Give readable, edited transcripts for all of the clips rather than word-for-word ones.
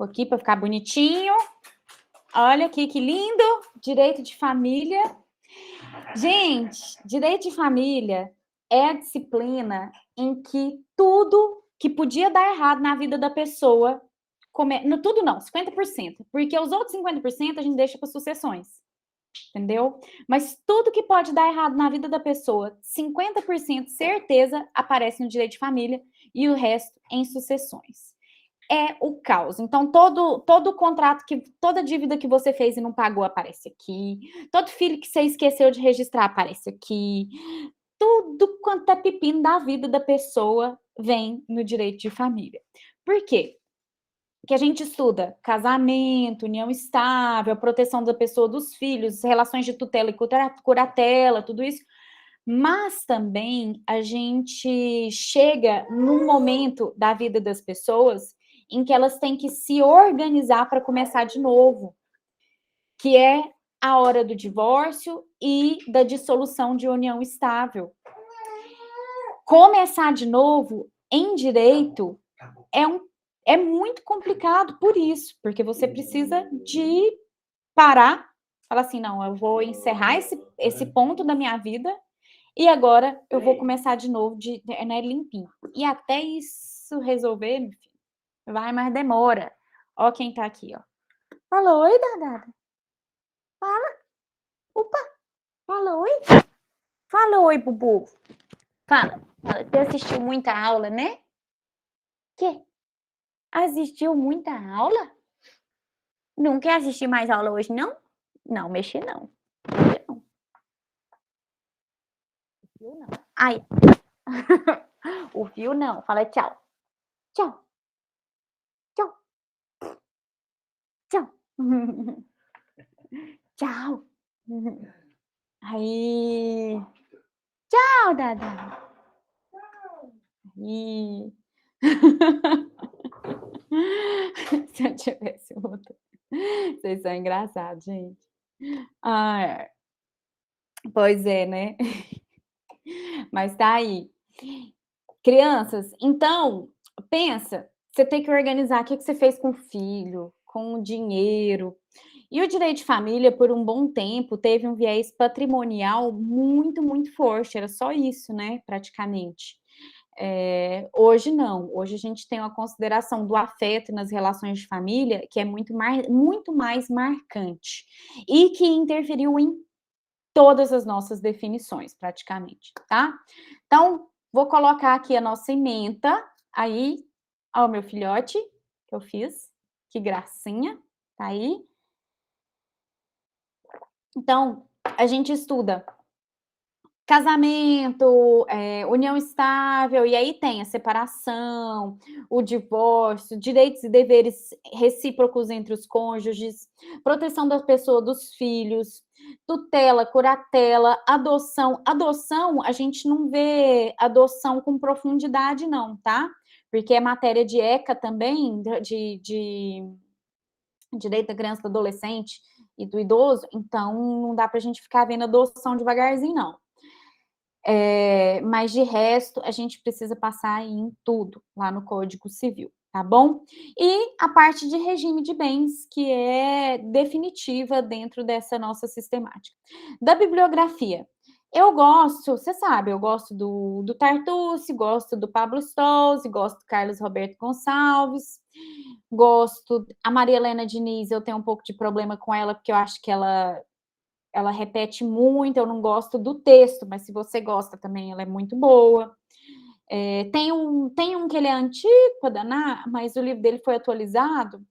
aqui para ficar bonitinho. Olha aqui que lindo! Direito de família. Gente, direito de família é a disciplina em que tudo que podia dar errado na vida da pessoa, tudo não, 50%, porque os outros 50% a gente deixa para sucessões, entendeu? Mas tudo que pode dar errado na vida da pessoa, 50% certeza aparece no direito de família e o resto em sucessões. É o caos. Então, todo contrato, toda dívida que você fez e não pagou aparece aqui. Todo filho que você esqueceu de registrar aparece aqui. Tudo quanto é pepino da vida da pessoa vem no direito de família. Por quê? Porque a gente estuda casamento, união estável, proteção da pessoa, dos filhos, relações de tutela e curatela, tudo isso. Mas também a gente chega num momento da vida das pessoas em que elas têm que se organizar para começar de novo, que é a hora do divórcio e da dissolução de união estável. Começar de novo em direito é muito complicado por isso, porque você precisa de parar, falar assim, não, eu vou encerrar esse ponto da minha vida e agora eu vou começar de novo, né, limpinho. E até isso resolver, meu filho, vai, mas demora. Ó quem tá aqui, ó. Fala, oi, Dadada. Fala. Opa. Fala, oi. Fala, oi, Bubu. Fala. Você assistiu muita aula, né? Quê? Assistiu muita aula? Não quer assistir mais aula hoje, não? Não, mexer não. Mexer não. O fio não. Ai. O fio não. Fala tchau. Tchau. Tchau. Tchau. Tchau. Aí. Tchau, Dada. Aí. Se eu tivesse outra. Vocês são engraçados, gente. Ah, pois é, né? Mas tá aí. Crianças, então, pensa, você tem que organizar o que você fez com o filho, com o dinheiro. E o direito de família, por um bom tempo, teve um viés patrimonial muito, muito forte, era só isso, né, praticamente. Hoje não, hoje a gente tem uma consideração do afeto nas relações de família que é muito mais marcante e que interferiu em todas as nossas definições, praticamente, tá? Então, vou colocar aqui a nossa ementa, aí, ó, o meu filhote, que eu fiz, que gracinha, tá aí. Então, a gente estuda casamento, união estável, e aí tem a separação, o divórcio, direitos e deveres recíprocos entre os cônjuges, proteção da pessoa, dos filhos, tutela, curatela, adoção. Adoção, a gente não vê adoção com profundidade, não, tá? Porque é matéria de ECA também, de direito da criança, do adolescente e do idoso, então não dá para a gente ficar vendo adoção devagarzinho, não. Mas de resto, a gente precisa passar em tudo lá no Código Civil, tá bom? E a parte de regime de bens, que é definitiva dentro dessa nossa sistemática. Da bibliografia, eu gosto, você sabe, eu gosto do Tartucci, gosto do Pablo Stolze, gosto do Carlos Roberto Gonçalves, gosto, a Maria Helena Diniz, eu tenho um pouco de problema com ela, porque eu acho que ela repete muito, eu não gosto do texto, mas se você gosta também, ela é muito boa. Tem um que ele é antigo para danar, mas o livro dele foi atualizado,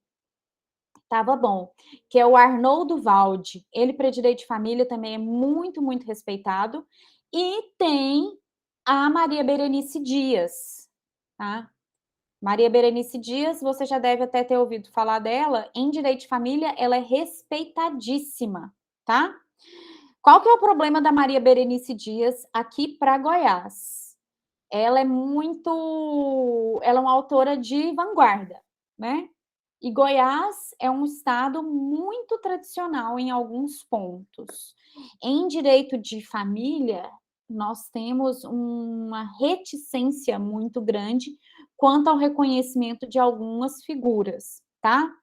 estava bom, que é o Arnoldo Valde. Ele, para direito de família, também é muito, muito respeitado. E tem a Maria Berenice Dias, tá? Maria Berenice Dias, você já deve até ter ouvido falar dela. Em direito de família, ela é respeitadíssima, tá? Qual que é o problema da Maria Berenice Dias aqui para Goiás? Ela é uma autora de vanguarda, né? E Goiás é um estado muito tradicional em alguns pontos. Em direito de família, nós temos uma reticência muito grande quanto ao reconhecimento de algumas figuras, tá?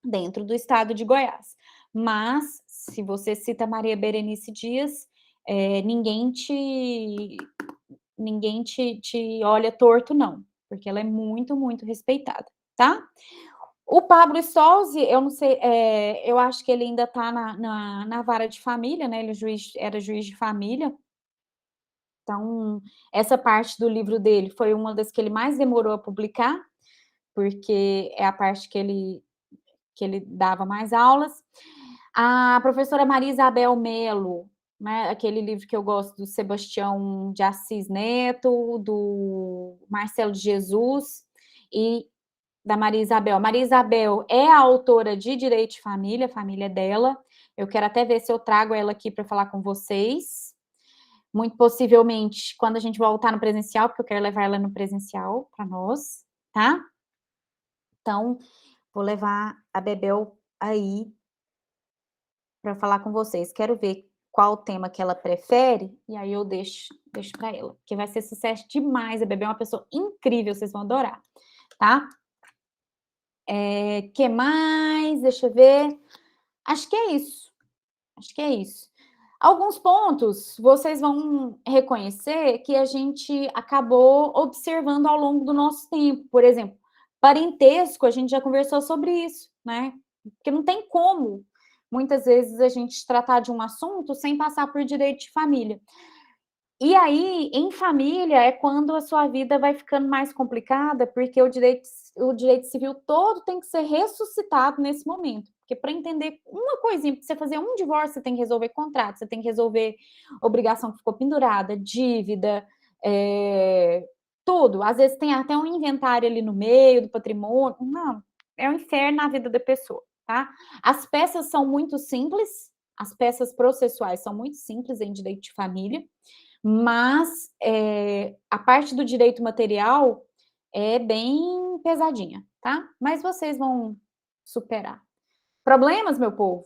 Dentro do estado de Goiás. Mas, se você cita Maria Berenice Dias, ninguém te olha torto não, porque ela é muito, muito respeitada, tá? O Pablo Stolze, eu não sei, eu acho que ele ainda está na vara de família, né, ele era juiz de família, então essa parte do livro dele foi uma das que ele mais demorou a publicar, porque é a parte que ele dava mais aulas. A professora Maria Isabel Melo, né, aquele livro que eu gosto do Sebastião de Assis Neto, do Marcelo de Jesus e da Maria Isabel. Maria Isabel é a autora de Direito de Família, a família dela. Eu quero até ver se eu trago ela aqui para falar com vocês. Muito possivelmente quando a gente voltar no presencial, porque eu quero levar ela no presencial para nós, tá? Então, vou levar a Bebel aí para falar com vocês. Quero ver qual o tema que ela prefere, e aí eu deixo para ela, que vai ser sucesso demais. A Bebel é uma pessoa incrível, vocês vão adorar, tá? Que mais? Deixa eu ver. Acho que é isso. Acho que é isso. Alguns pontos vocês vão reconhecer que a gente acabou observando ao longo do nosso tempo. Por exemplo, parentesco, a gente já conversou sobre isso, né? Porque não tem como, muitas vezes, a gente tratar de um assunto sem passar por direito de família. E aí, em família, é quando a sua vida vai ficando mais complicada, porque o direito civil todo tem que ser ressuscitado nesse momento. Porque para entender uma coisinha, para você fazer um divórcio, você tem que resolver contrato, você tem que resolver obrigação que ficou pendurada, dívida, tudo. Às vezes tem até um inventário ali no meio do patrimônio. Não, é um inferno na vida da pessoa, tá? As peças são muito simples, as peças processuais são muito simples em direito de família, mas a parte do direito material é bem pesadinha, tá? Mas vocês vão superar. Problemas, meu povo?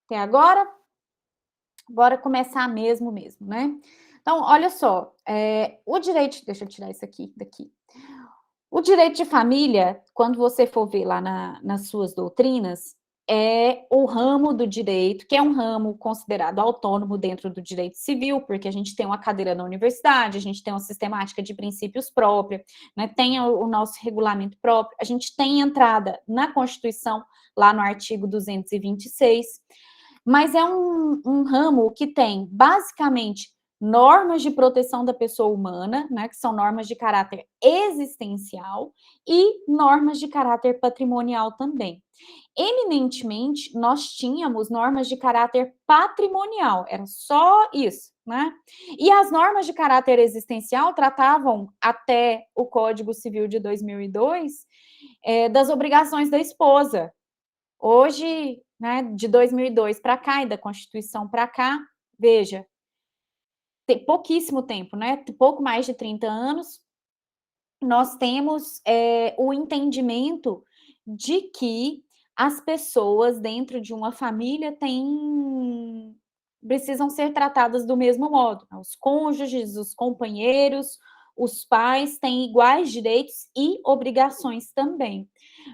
Até agora? Bora começar mesmo, né? Então, olha só, o direito... Deixa eu tirar isso aqui, daqui. O direito de família, quando você for ver lá nas suas doutrinas, é o ramo do direito, que é um ramo considerado autônomo dentro do direito civil, porque a gente tem uma cadeira na universidade, a gente tem uma sistemática de princípios própria, né, tem o nosso regulamento próprio, a gente tem entrada na Constituição, lá no artigo 226, mas é um ramo que tem, basicamente, normas de proteção da pessoa humana, né, que são normas de caráter existencial, e normas de caráter patrimonial também. Eminentemente, nós tínhamos normas de caráter patrimonial, era só isso, né? E as normas de caráter existencial tratavam, até o Código Civil de 2002, das obrigações da esposa. Hoje, né, de 2002 para cá e da Constituição para cá, veja, tem pouquíssimo tempo, né? Pouco mais de 30 anos, nós temos o entendimento de que as pessoas dentro de uma família precisam ser tratadas do mesmo modo. Né? Os cônjuges, os companheiros, os pais têm iguais direitos e obrigações também.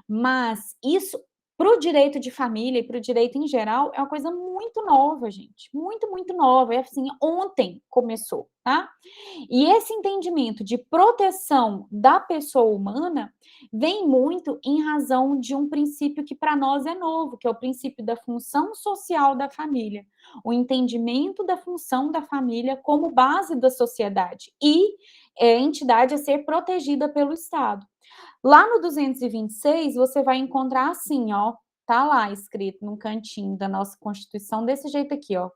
Mas isso, para o direito de família e para o direito em geral, é uma coisa muito nova, gente. Muito, muito nova. É assim, ontem começou, tá? E esse entendimento de proteção da pessoa humana vem muito em razão de um princípio que para nós é novo, que é o princípio da função social da família. O entendimento da função da família como base da sociedade e entidade a ser protegida pelo Estado. Lá no 226, você vai encontrar assim, ó, tá lá escrito num cantinho da nossa Constituição, desse jeito aqui, ó.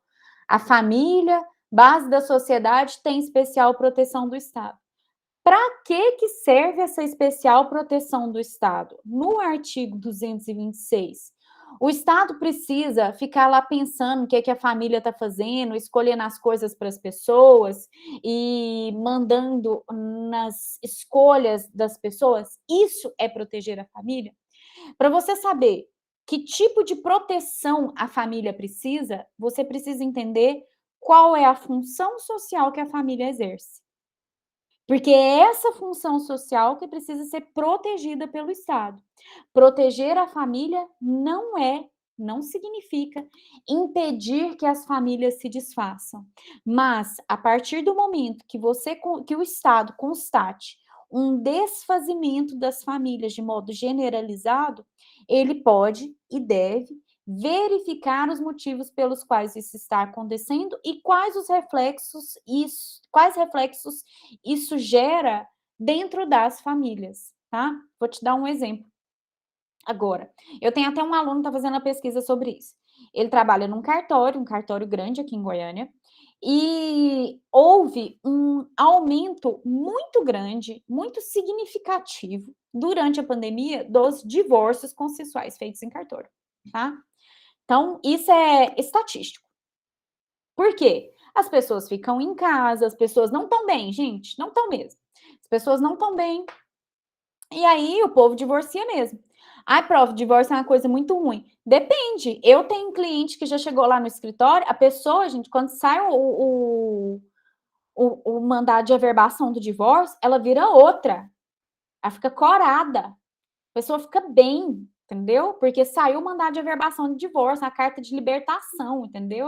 A família, base da sociedade, tem especial proteção do Estado. Para que serve essa especial proteção do Estado? No artigo 226, o Estado precisa ficar lá pensando o que, a família está fazendo, escolhendo as coisas para as pessoas e mandando nas escolhas das pessoas. Isso é proteger a família? Para você saber que tipo de proteção a família precisa, você precisa entender qual é a função social que a família exerce. Porque é essa função social que precisa ser protegida pelo Estado. Proteger a família não significa impedir que as famílias se desfaçam, mas a partir do momento que que o Estado constate um desfazimento das famílias de modo generalizado, ele pode e deve verificar os motivos pelos quais isso está acontecendo e quais reflexos isso gera dentro das famílias, tá? Vou te dar um exemplo agora. Eu tenho até um aluno que está fazendo a pesquisa sobre isso. Ele trabalha num cartório, um cartório grande aqui em Goiânia, e houve um aumento muito grande, muito significativo, durante a pandemia, dos divórcios consensuais feitos em cartório, tá? Então, isso é estatístico. Por quê? As pessoas ficam em casa, as pessoas não estão bem, gente, não estão mesmo. As pessoas não estão bem, e aí o povo divorcia mesmo. Ai, prof, divórcio é uma coisa muito ruim. Depende. Eu tenho um cliente que já chegou lá no escritório, a pessoa, gente, quando sai o mandado de averbação do divórcio, ela vira outra. Ela fica corada. A pessoa fica bem, entendeu? Porque saiu o mandado de averbação de divórcio, a carta de libertação, entendeu?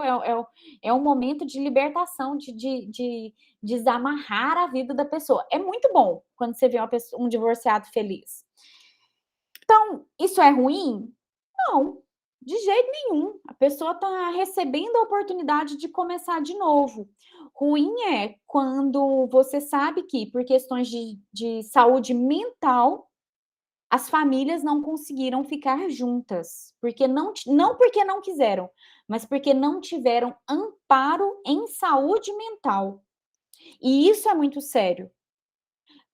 É um momento de libertação, de desamarrar a vida da pessoa. É muito bom quando você vê um divorciado feliz. Então, isso é ruim? Não, de jeito nenhum. A pessoa está recebendo a oportunidade de começar de novo. Ruim é quando você sabe que, por questões de saúde mental, as famílias não conseguiram ficar juntas, porque não porque não quiseram, mas porque não tiveram amparo em saúde mental. E isso é muito sério,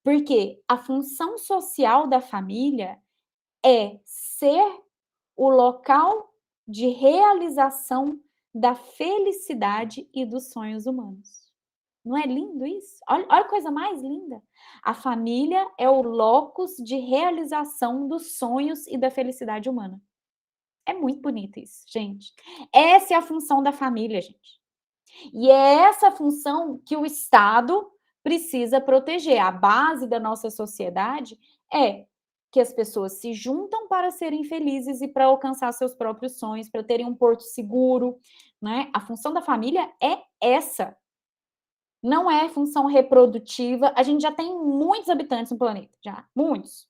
porque a função social da família é ser o local de realização da felicidade e dos sonhos humanos. Não é lindo isso? Olha a coisa mais linda. A família é o locus de realização dos sonhos e da felicidade humana. É muito bonito isso, gente. Essa é a função da família, gente. E é essa função que o Estado precisa proteger. A base da nossa sociedade é que as pessoas se juntam para serem felizes e para alcançar seus próprios sonhos, para terem um porto seguro, né? A função da família é essa. Não é função reprodutiva. A gente já tem muitos habitantes no planeta, já, muitos.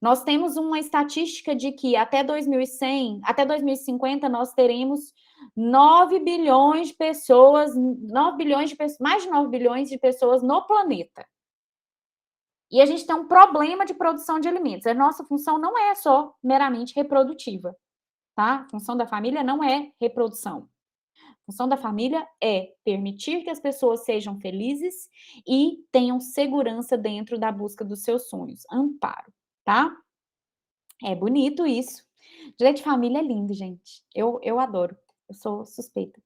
Nós temos uma estatística de que até 2100, até 2050, nós teremos 9 bilhões de pessoas, 9 bilhões de pessoas, mais de 9 bilhões de pessoas no planeta. E a gente tem um problema de produção de alimentos. A nossa função não é só meramente reprodutiva, tá? A função da família não é reprodução. A função da família é permitir que as pessoas sejam felizes e tenham segurança dentro da busca dos seus sonhos, amparo, tá? É bonito isso. Direito de família é lindo, gente. Eu adoro. Eu sou suspeita.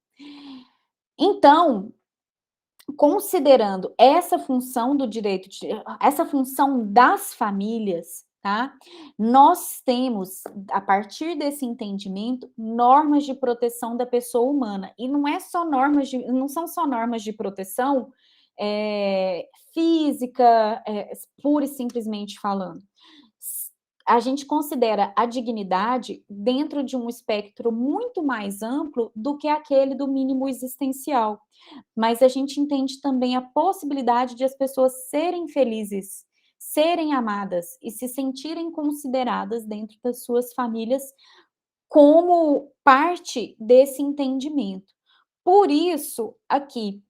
Então, considerando essa função do direito, essa função das famílias, tá? Nós temos, a partir desse entendimento, normas de proteção da pessoa humana. E não são só normas de proteção física, pura e simplesmente falando. A gente considera a dignidade dentro de um espectro muito mais amplo do que aquele do mínimo existencial. Mas a gente entende também a possibilidade de as pessoas serem felizes, serem amadas e se sentirem consideradas dentro das suas famílias como parte desse entendimento. Por isso, aqui,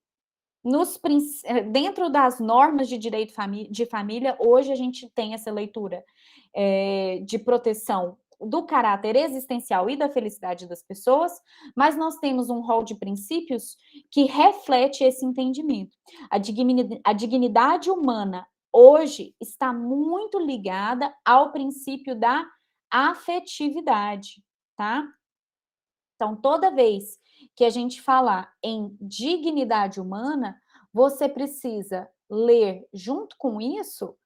dentro das normas de direito de família, hoje a gente tem essa leitura de proteção do caráter existencial e da felicidade das pessoas, mas nós temos um rol de princípios que reflete esse entendimento. A dignidade humana hoje está muito ligada ao princípio da afetividade, tá? Então, toda vez que a gente falar em dignidade humana, você precisa ler junto com isso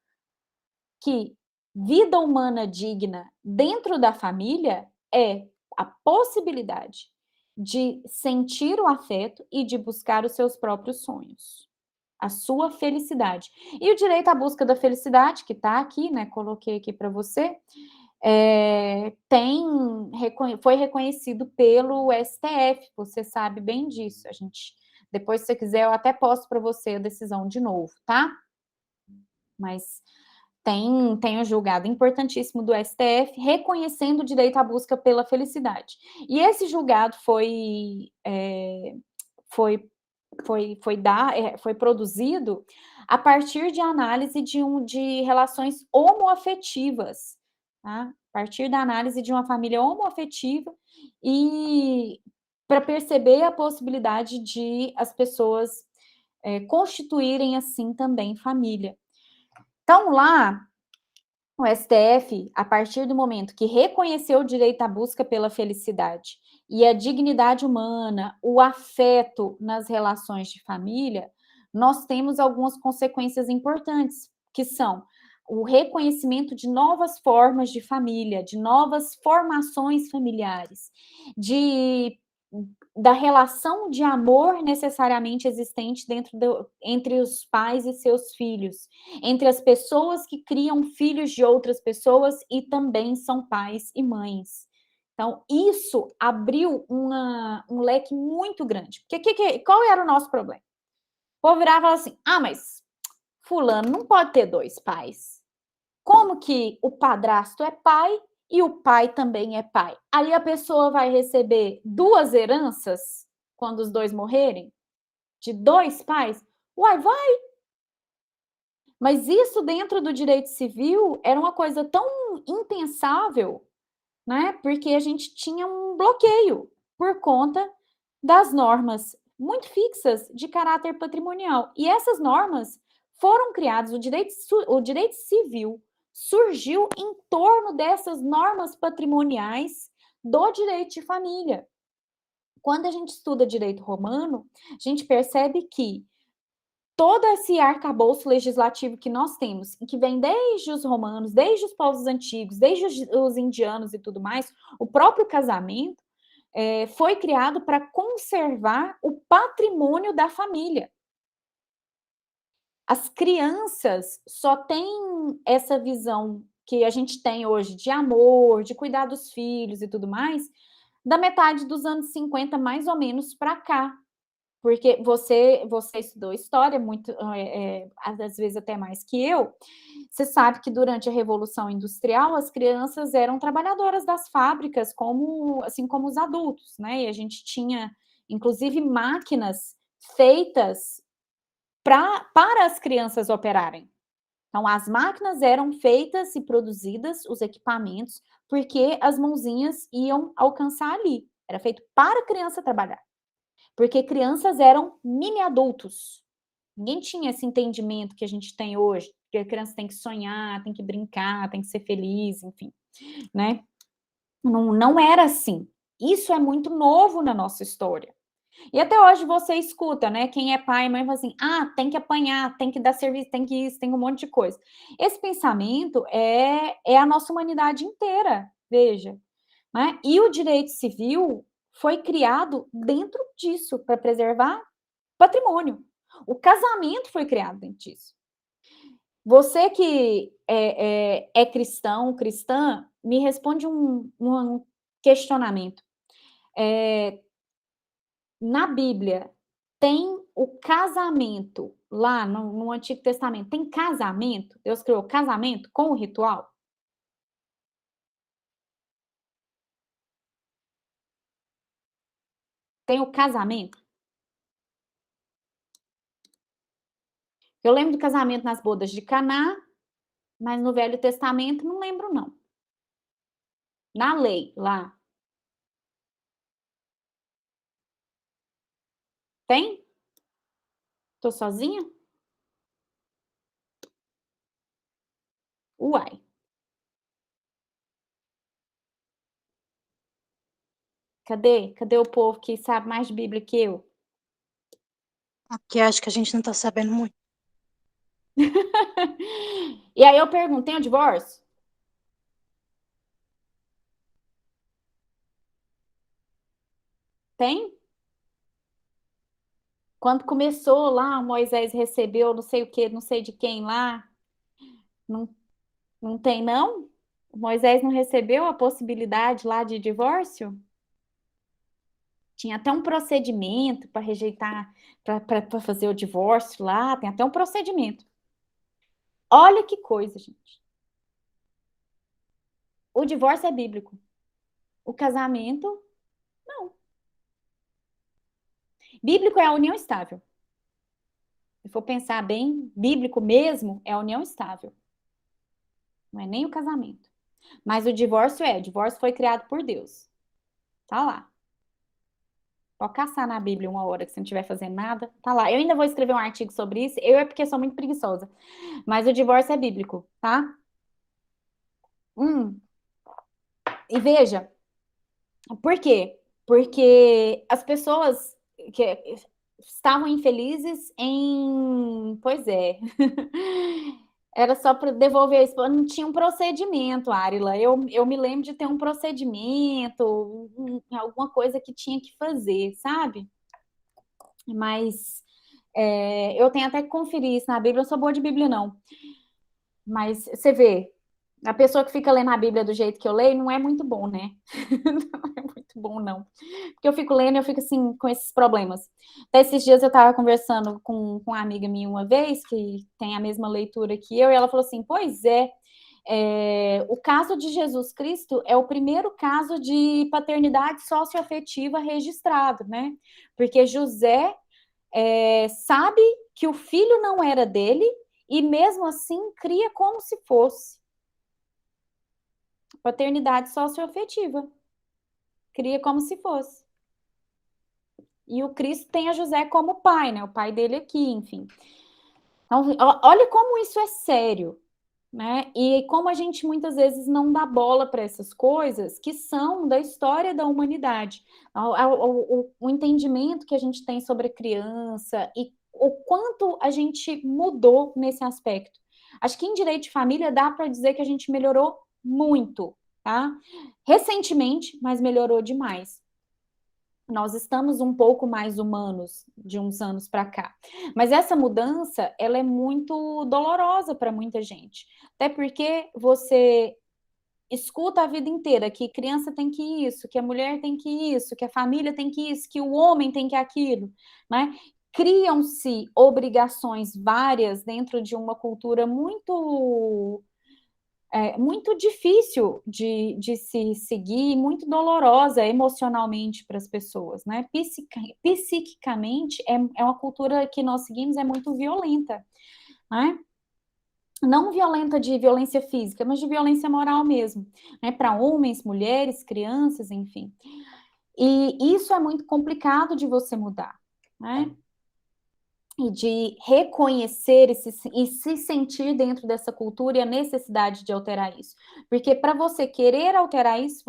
que vida humana digna dentro da família é a possibilidade de sentir o afeto e de buscar os seus próprios sonhos. a sua felicidade. E o direito à busca da felicidade, que está aqui, né, coloquei aqui para você, foi reconhecido pelo STF, você sabe bem disso. A gente, depois, se você quiser, eu até posto para você a decisão de novo, tá? Mas tem um julgado importantíssimo do STF reconhecendo o direito à busca pela felicidade. E esse julgado foi produzido a partir de análise de relações homoafetivas, tá? A partir da análise de uma família homoafetiva e para perceber a possibilidade de as pessoas constituírem assim também família. Então lá o STF, a partir do momento que reconheceu o direito à busca pela felicidade e a dignidade humana, o afeto nas relações de família, nós temos algumas consequências importantes, que são o reconhecimento de novas formas de família, de novas formações familiares, da relação de amor necessariamente existente entre os pais e seus filhos, entre as pessoas que criam filhos de outras pessoas e também são pais e mães. Então, isso abriu um leque muito grande. Porque qual era o nosso problema? O povo virava e falava assim: ah, mas fulano não pode ter dois pais. Como que o padrasto é pai e o pai também é pai? Aí a pessoa vai receber duas heranças quando os dois morrerem? De dois pais? Uai, vai! Mas isso dentro do direito civil era uma coisa tão impensável, né? Porque a gente tinha um bloqueio por conta das normas muito fixas de caráter patrimonial. E essas normas foram criadas, o direito civil surgiu em torno dessas normas patrimoniais do direito de família. Quando a gente estuda direito romano, a gente percebe que todo esse arcabouço legislativo que nós temos, e que vem desde os romanos, desde os povos antigos, desde os indianos e tudo mais, o próprio casamento foi criado para conservar o patrimônio da família. As crianças só têm essa visão que a gente tem hoje de amor, de cuidar dos filhos e tudo mais, da metade dos anos 50, mais ou menos, para cá. Porque você estudou história muito, às vezes até mais que eu. Você sabe que durante a Revolução Industrial as crianças eram trabalhadoras das fábricas, assim como os adultos, né? E a gente tinha, inclusive, máquinas feitas para as crianças operarem. Então, as máquinas eram feitas e produzidas, os equipamentos, porque as mãozinhas iam alcançar ali. Era feito para a criança trabalhar. Porque crianças eram mini adultos. Ninguém tinha esse entendimento que a gente tem hoje, que a criança tem que sonhar, tem que brincar, tem que ser feliz, enfim, né? Não era assim. Isso é muito novo na nossa história. E até hoje você escuta, né? Quem é pai e mãe fala assim: ah, tem que apanhar, tem que dar serviço, tem que isso, tem um monte de coisa. Esse pensamento é a nossa humanidade inteira, veja. Né? E o direito civil foi criado dentro disso, para preservar patrimônio. O casamento foi criado dentro disso. Você que é cristão, cristã, me responde um questionamento. Na Bíblia, tem o casamento, lá no Antigo Testamento, tem casamento? Deus criou casamento com o ritual? Tem o casamento? Eu lembro do casamento nas bodas de Caná, mas no Velho Testamento não lembro, não. Na lei, lá. Tem? Tô sozinha? Uai. Cadê o povo que sabe mais de Bíblia que eu? Aqui acho que a gente não tá sabendo muito. E aí eu pergunto, tem o divórcio? Tem? Quando começou lá, Moisés recebeu não sei o que, não sei de quem lá, não, não tem não? Moisés não recebeu a possibilidade lá de divórcio? Tinha até um procedimento para rejeitar, para fazer o divórcio lá, tem até um procedimento. Olha que coisa, gente. O divórcio é bíblico. O casamento, não. Bíblico é a união estável. Se for pensar bem, bíblico mesmo é a união estável. Não é nem o casamento. Mas o divórcio o divórcio foi criado por Deus. Tá lá. Pode caçar na Bíblia uma hora que você não estiver fazendo nada, tá lá. Eu ainda vou escrever um artigo sobre isso, eu é porque sou muito preguiçosa. Mas o divórcio é bíblico, tá? Hum. E veja, por quê? Porque as pessoas que estavam infelizes em. Pois é. Era só para devolver a esposa. Não tinha um procedimento, Arila. Eu me lembro de ter um procedimento, alguma coisa que tinha que fazer, sabe? Mas eu tenho até que conferir isso na Bíblia. Eu sou boa de Bíblia, não. Mas você vê, a pessoa que fica lendo a Bíblia do jeito que eu leio não é muito bom, né? Não é muito bom, não. Porque eu fico lendo e eu fico assim, com esses problemas. Até esses dias eu estava conversando com uma amiga minha uma vez, que tem a mesma leitura que eu, e ela falou assim: pois o caso de Jesus Cristo é o primeiro caso de paternidade socioafetiva registrado, né? Porque José sabe que o filho não era dele e mesmo assim cria como se fosse. Paternidade socioafetiva. Cria como se fosse. E o Cristo tem a José como pai, né? O pai dele aqui, enfim. Então, olha como isso é sério, né? E como a gente muitas vezes não dá bola para essas coisas que são da história da humanidade. O entendimento que a gente tem sobre a criança e o quanto a gente mudou nesse aspecto. Acho que em direito de família dá para dizer que a gente melhorou muito, tá? Recentemente, mas melhorou demais. Nós estamos um pouco mais humanos de uns anos para cá. Mas essa mudança, ela é muito dolorosa para muita gente. Até porque você escuta a vida inteira que criança tem que isso, que a mulher tem que isso, que a família tem que isso, que o homem tem que aquilo, né? Criam-se obrigações várias dentro de uma cultura muito difícil de se seguir, muito dolorosa emocionalmente para as pessoas, né? Psiquicamente é uma cultura que nós seguimos é muito violenta, né? Não violenta de violência física, mas de violência moral mesmo, né? Para homens, mulheres, crianças, enfim. E isso é muito complicado de você mudar, né? E de reconhecer e se sentir dentro dessa cultura e a necessidade de alterar isso. Porque para você querer alterar isso,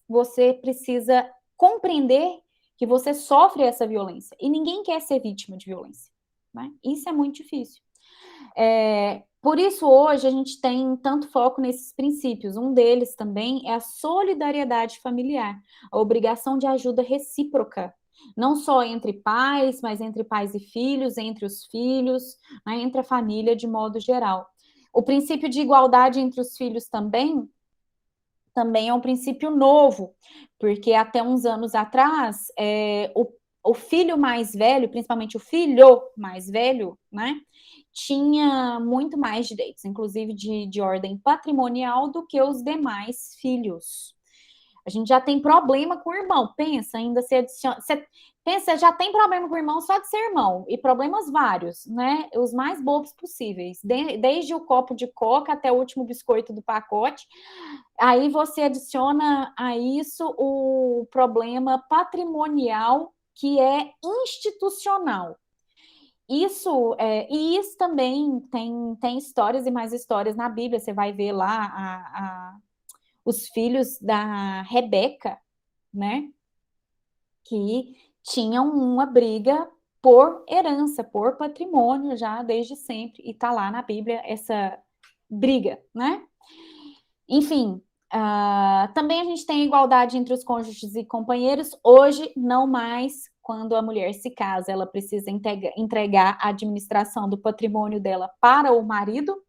você precisa compreender que você sofre essa violência. E ninguém quer ser vítima de violência, né? Isso é muito difícil. Por isso, hoje, a gente tem tanto foco nesses princípios. Um deles também é a solidariedade familiar, a obrigação de ajuda recíproca, não só entre pais, mas entre pais e filhos, entre os filhos, né, entre a família de modo geral. O princípio de igualdade entre os filhos também é um princípio novo, porque até uns anos atrás, o filho mais velho, principalmente o filho mais velho, né, tinha muito mais direitos, inclusive de ordem patrimonial, do que os demais filhos. A gente já tem problema com o irmão. Pensa, ainda se adiciona. Pensa, já tem problema com o irmão só de ser irmão. E problemas vários, né? Os mais bobos possíveis. Desde o copo de coca até o último biscoito do pacote. Aí você adiciona a isso o problema patrimonial, que é institucional. E isso também tem histórias e mais histórias na Bíblia. Você vai ver lá os filhos da Rebeca, né? Que tinham uma briga por herança, por patrimônio já desde sempre. E tá lá na Bíblia essa briga, né? Enfim, também a gente tem igualdade entre os cônjuges e companheiros. Hoje, não mais quando a mulher se casa, ela precisa entregar a administração do patrimônio dela para o marido.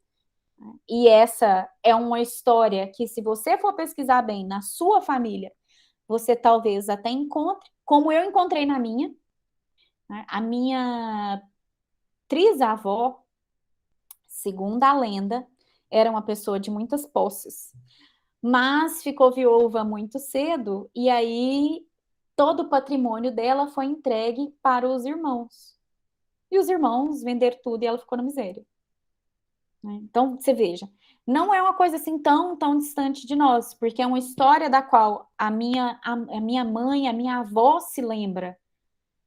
E essa é uma história que, se você for pesquisar bem na sua família, você talvez até encontre, como eu encontrei na minha. Né? A minha trisavó, segundo a lenda, era uma pessoa de muitas posses, mas ficou viúva muito cedo, e aí todo o patrimônio dela foi entregue para os irmãos. E os irmãos venderam tudo e ela ficou na miséria. Então, você veja, não é uma coisa assim tão distante de nós, porque é uma história da qual a minha mãe, a minha avó se lembra.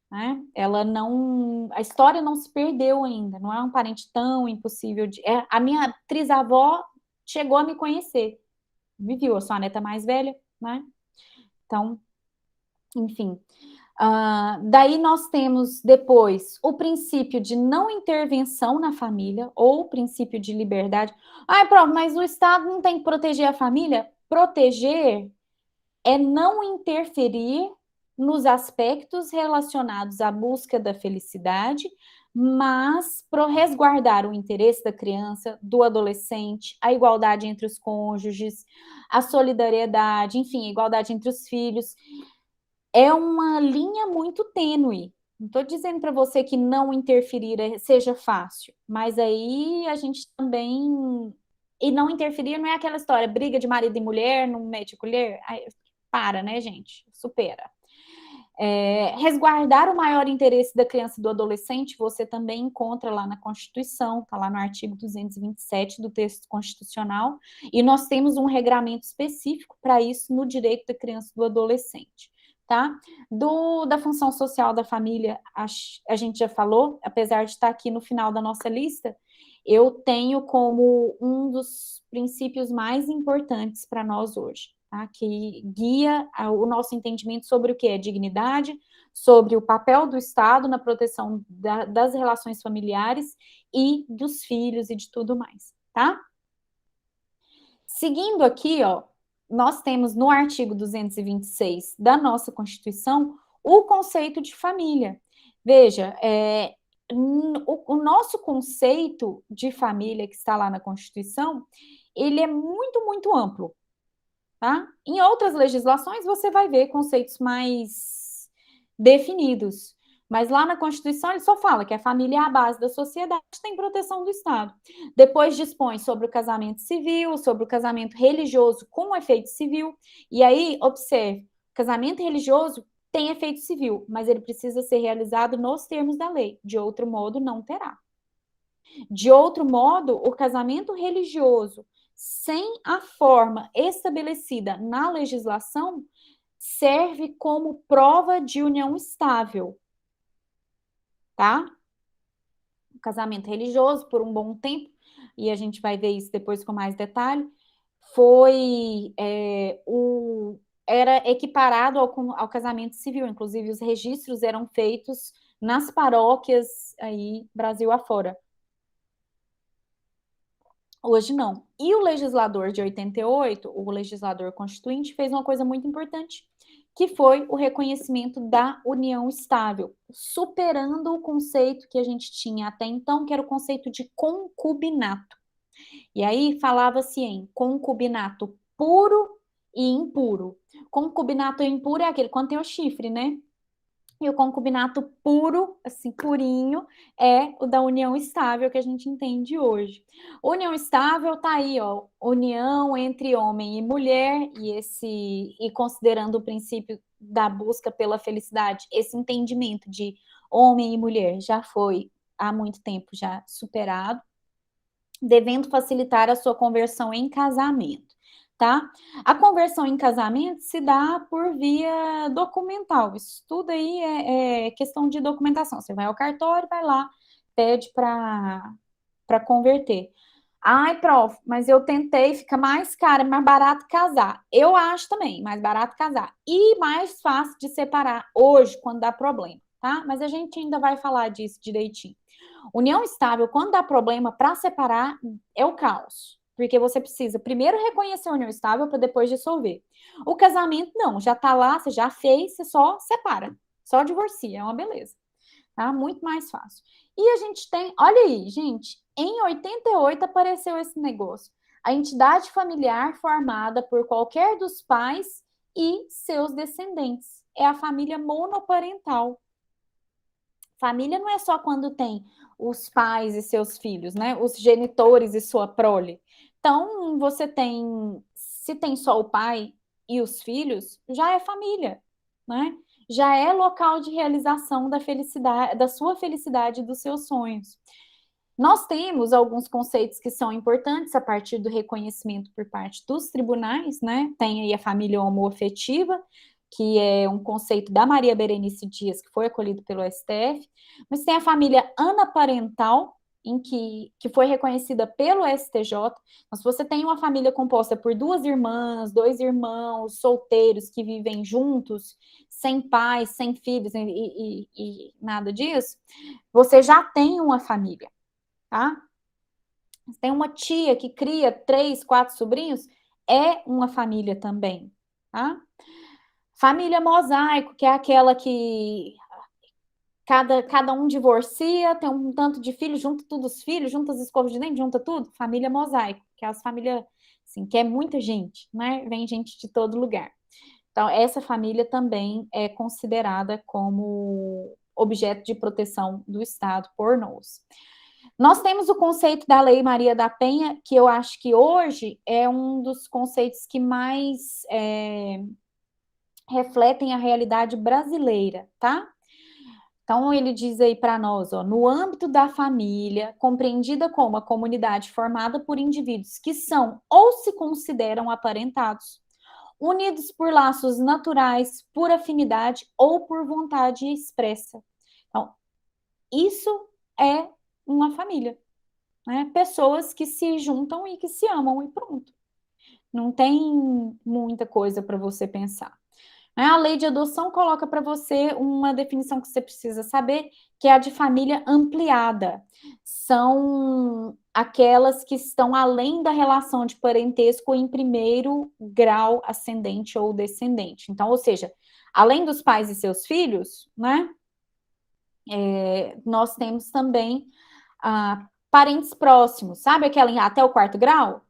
Né? Ela não, a história não se perdeu ainda, não é um parente tão impossível de. A minha trisavó chegou a me conhecer, me viu, eu sou a neta mais velha, né? Então, enfim. Daí nós temos depois o princípio de não intervenção na família, ou o princípio de liberdade. Pronto, mas o Estado não tem que proteger a família? Proteger é não interferir nos aspectos relacionados à busca da felicidade, mas para resguardar o interesse da criança, do adolescente, a igualdade entre os cônjuges, a solidariedade, enfim, a igualdade entre os filhos. É uma linha muito tênue. Não estou dizendo para você que não interferir seja fácil, mas aí a gente também. E não interferir não é aquela história, briga de marido e mulher, não mete colher. Para, né, gente? Supera. Resguardar o maior interesse da criança e do adolescente, você também encontra lá na Constituição, está lá no artigo 227 do texto constitucional, e nós temos um regramento específico para isso no direito da criança e do adolescente. Tá? Da função social da família, a gente já falou, apesar de estar aqui no final da nossa lista, eu tenho como um dos princípios mais importantes para nós hoje, tá? Que guia o nosso entendimento sobre o que é dignidade, sobre o papel do Estado na proteção das relações familiares e dos filhos e de tudo mais, tá? Seguindo aqui, ó, nós temos no artigo 226 da nossa Constituição o conceito de família. Veja, o nosso conceito de família que está lá na Constituição, ele é muito amplo. Tá? Em outras legislações, você vai ver conceitos mais definidos. Mas lá na Constituição ele só fala que a família é a base da sociedade, tem proteção do Estado. Depois dispõe sobre o casamento civil, sobre o casamento religioso com efeito civil. E aí, observe, o casamento religioso tem efeito civil, mas ele precisa ser realizado nos termos da lei. De outro modo, não terá. De outro modo, o casamento religioso, sem a forma estabelecida na legislação, serve como prova de união estável. Tá? O casamento religioso, por um bom tempo, e a gente vai ver isso depois com mais detalhe, era equiparado ao casamento civil, inclusive os registros eram feitos nas paróquias aí, Brasil afora. Hoje não. E o legislador de 88, o legislador constituinte, fez uma coisa muito importante, que foi o reconhecimento da união estável, superando o conceito que a gente tinha até então, que era o conceito de concubinato. E aí falava-se em concubinato puro e impuro. Concubinato impuro é aquele quando tem o chifre, né? E o concubinato puro, assim, purinho, é o da união estável que a gente entende hoje. União estável tá aí, ó, união entre homem e mulher, e considerando o princípio da busca pela felicidade, esse entendimento de homem e mulher já foi há muito tempo já superado, devendo facilitar a sua conversão em casamento. Tá? A conversão em casamento se dá por via documental. Isso tudo aí é questão de documentação. Você vai ao cartório, vai lá, pede para converter. Ai, prof, mas eu tentei, fica mais caro, é mais barato casar. Eu acho também, mais barato casar. E mais fácil de separar hoje, quando dá problema, tá? Mas a gente ainda vai falar disso direitinho. União estável, quando dá problema, para separar, é o caos. Porque você precisa primeiro reconhecer a união estável para depois dissolver. O casamento, não, já tá lá, você já fez, você só separa. Só divorcia, é uma beleza. Tá? Muito mais fácil. E a gente tem, olha aí, gente, em 88 apareceu esse negócio. A entidade familiar formada por qualquer dos pais e seus descendentes. É a família monoparental. Família não é só quando tem os pais e seus filhos, né? Os genitores e sua prole. Então, você tem, se tem só o pai e os filhos, já é família, né? Já é local de realização da felicidade, da sua felicidade e dos seus sonhos. Nós temos alguns conceitos que são importantes a partir do reconhecimento por parte dos tribunais, né? Tem aí a família homoafetiva, que é um conceito da Maria Berenice Dias, que foi acolhido pelo STF, mas tem a família anaparental, que foi reconhecida pelo STJ. Mas você tem uma família composta por duas irmãs, dois irmãos, solteiros que vivem juntos, sem pais, sem filhos e nada disso, você já tem uma família. Tá? Tem uma tia que cria 3, 4 sobrinhos, é uma família também, tá? Família mosaico, que é aquela que cada um divorcia, tem um tanto de filhos, junta todos os filhos, junta as escovas de dente, junta tudo. Família mosaico, que é as famílias, assim, que é muita gente, né? Vem gente de todo lugar. Então, essa família também é considerada como objeto de proteção do Estado por nós. Nós temos o conceito da Lei Maria da Penha, que eu acho que hoje é um dos conceitos que mais refletem a realidade brasileira, tá? Então, ele diz aí para nós, ó, no âmbito da família, compreendida como a comunidade formada por indivíduos que são ou se consideram aparentados, unidos por laços naturais, por afinidade ou por vontade expressa. Então, isso é uma família. Né? Pessoas que se juntam e que se amam e pronto. Não tem muita coisa para você pensar. Né? A lei de adoção coloca para você uma definição que você precisa saber, que é a de família ampliada. São aquelas que estão além da relação de parentesco em primeiro grau ascendente ou descendente. Então, ou seja, além dos pais e seus filhos, né? Nós temos também parentes próximos, sabe aquela até o quarto grau?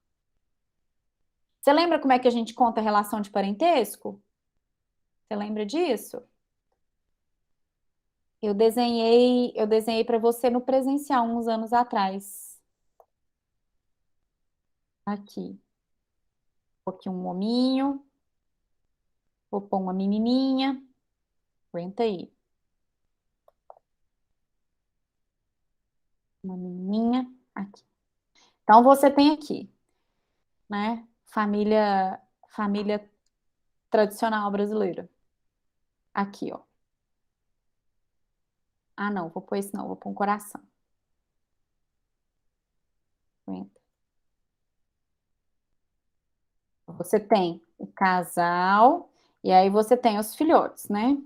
Você lembra como é que a gente conta a relação de parentesco? Você lembra disso? Eu desenhei para você no presencial uns anos atrás. Aqui. Vou aqui um hominho. Vou pôr uma menininha. Aguenta aí. Uma menininha. Aqui. Então, você tem aqui, né? Família tradicional brasileira. Aqui, ó. Ah, não, vou pôr esse não, vou pôr um coração. Aguenta. Você tem o casal e aí você tem os filhotes, né?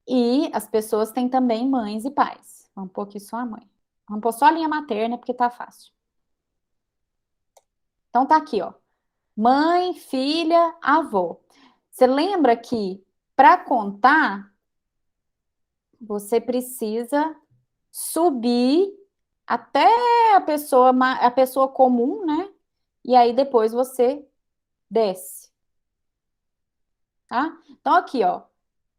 E as pessoas têm também mães e pais. Vamos pôr aqui só a mãe. Vamos pôr só a linha materna, porque tá fácil. Então tá aqui, ó. Mãe, filha, avô. Você lembra que para contar, você precisa subir até a pessoa comum, né? E aí depois você desce, tá? Então aqui, ó.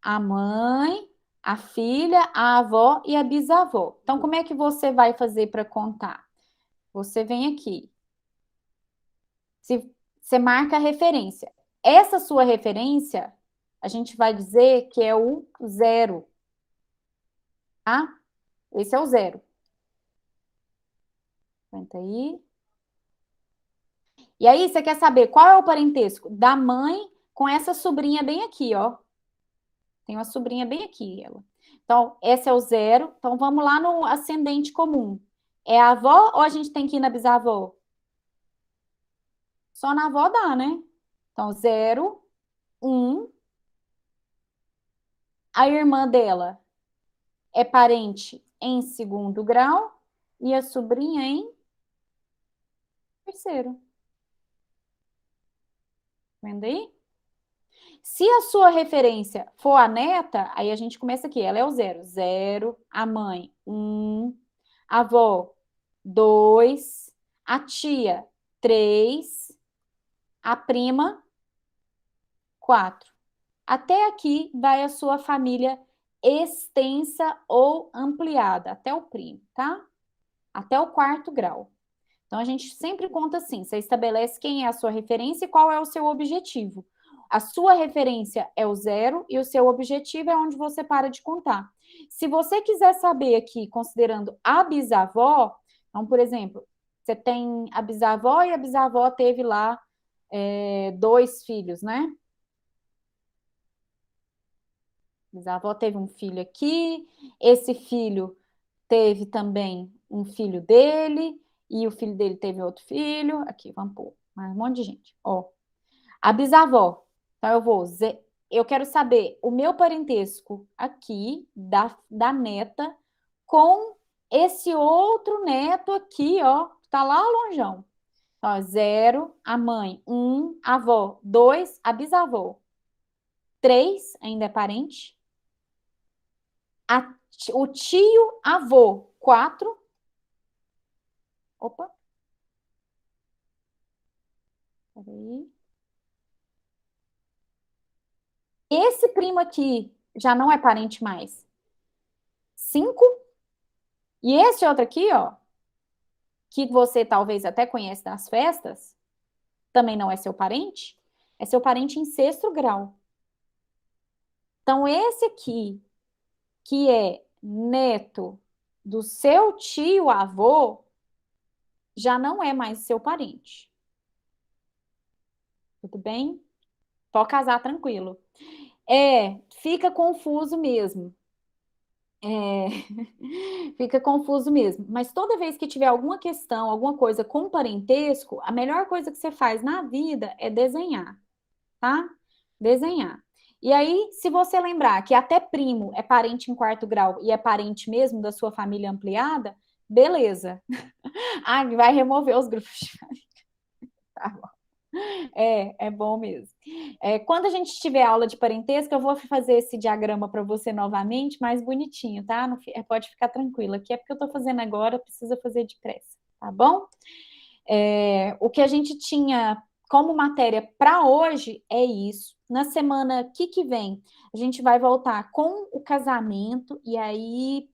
A mãe, a filha, a avó e a bisavó. Então, como é que você vai fazer para contar? Você vem aqui. Se você marca a referência. Essa sua referência, a gente vai dizer que é o zero, tá? Esse é o zero. Aguenta aí. E aí, você quer saber qual é o parentesco da mãe com essa sobrinha bem aqui, ó. Tem uma sobrinha bem aqui, ela. Então, esse é o zero. Então, vamos lá no ascendente comum. É a avó ou a gente tem que ir na bisavó? Só na avó dá, né? Então, zero, um. A irmã dela é parente em segundo grau e a sobrinha em terceiro. Vendo aí? Se a sua referência for a neta, aí a gente começa aqui, ela é o 0. 0, a mãe, 1, a avó, 2, a tia, 3, a prima, 4. Até aqui vai a sua família extensa ou ampliada, até o primo, tá? Até o 4º grau. Então, a gente sempre conta assim, você estabelece quem é a sua referência e qual é o seu objetivo. A sua referência é o 0 e o seu objetivo é onde você para de contar. Se você quiser saber aqui, considerando a bisavó, então, por exemplo, você tem a bisavó e a bisavó teve lá 2 filhos, né? A bisavó teve um filho aqui, esse filho teve também um filho dele, e o filho dele teve outro filho. Aqui, vamos pôr mais um monte de gente. Ó, a bisavó. Então, eu quero saber o meu parentesco aqui, da neta, com esse outro neto aqui, ó, tá lá longeão. Ó, 0, a mãe, 1, a avó, 2, a bisavó. 3, ainda é parente. O tio, avô, 4. Opa. Peraí. Esse primo aqui já não é parente mais. 5. E esse outro aqui, ó, que você talvez até conhece das festas, também não é seu parente, é seu parente em 6º grau. Então, esse aqui, que é neto do seu tio avô, já não é mais seu parente. Tudo bem? Pode casar tranquilo. Fica confuso mesmo. Fica confuso mesmo. Mas toda vez que tiver alguma questão, alguma coisa com parentesco, a melhor coisa que você faz na vida é desenhar, tá? Desenhar. E aí, se você lembrar que até primo é parente em 4º grau e é parente mesmo da sua família ampliada, beleza. Ah, vai remover os grupos de família. Tá bom. É bom mesmo. Quando a gente tiver aula de parentesco, eu vou fazer esse diagrama para você novamente, mais bonitinho, tá? Não, pode ficar tranquila. Aqui é porque eu estou fazendo agora, precisa fazer depressa, tá bom? O que a gente tinha como matéria para hoje é isso. Na semana que vem, a gente vai voltar com o casamento, e aí,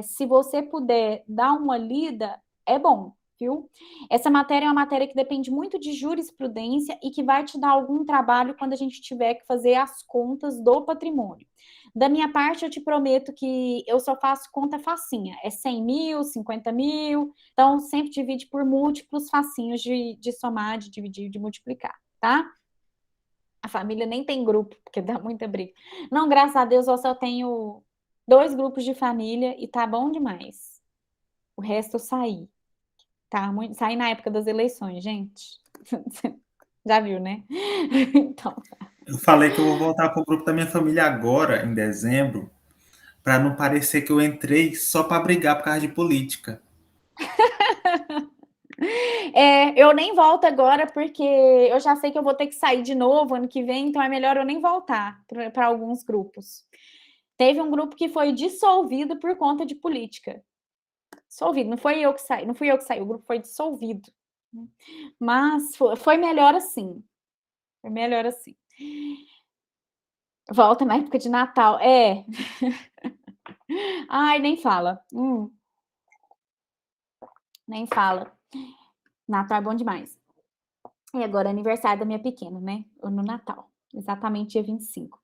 se você puder dar uma lida, é bom, viu? Essa matéria é uma matéria que depende muito de jurisprudência e que vai te dar algum trabalho quando a gente tiver que fazer as contas do patrimônio. Da minha parte, eu te prometo que eu só faço conta facinha. É 100 mil, 50 mil. Então, sempre divide por múltiplos facinhos de somar, de dividir, de multiplicar, tá? A família nem tem grupo, porque dá muita briga. Não, graças a Deus, eu só tenho 2 grupos de família e tá bom demais. O resto eu saí. Tá? Saí na época das eleições, gente. Já viu, né? Então, Eu falei que eu vou voltar pro grupo da minha família agora, em dezembro, para não parecer que eu entrei só para brigar por causa de política. eu nem volto agora porque eu já sei que eu vou ter que sair de novo ano que vem, então é melhor eu nem voltar para alguns grupos. Teve um grupo que foi dissolvido por conta de política. Dissolvido, não foi eu que saí, não fui eu que saí, o grupo foi dissolvido. Mas foi melhor assim. Foi melhor assim. Volta na época de Natal. Ai, nem fala. Nem fala. Natal é bom demais. E agora é aniversário da minha pequena, né? No Natal. Exatamente dia 25.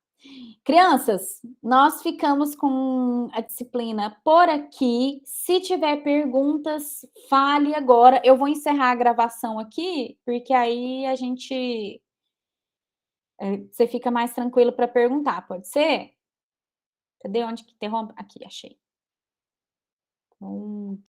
Crianças, nós ficamos com a disciplina por aqui. Se tiver perguntas, fale agora. Eu vou encerrar a gravação aqui, porque aí a gente... você fica mais tranquilo para perguntar, pode ser? Cadê onde que interrompe? Aqui, achei.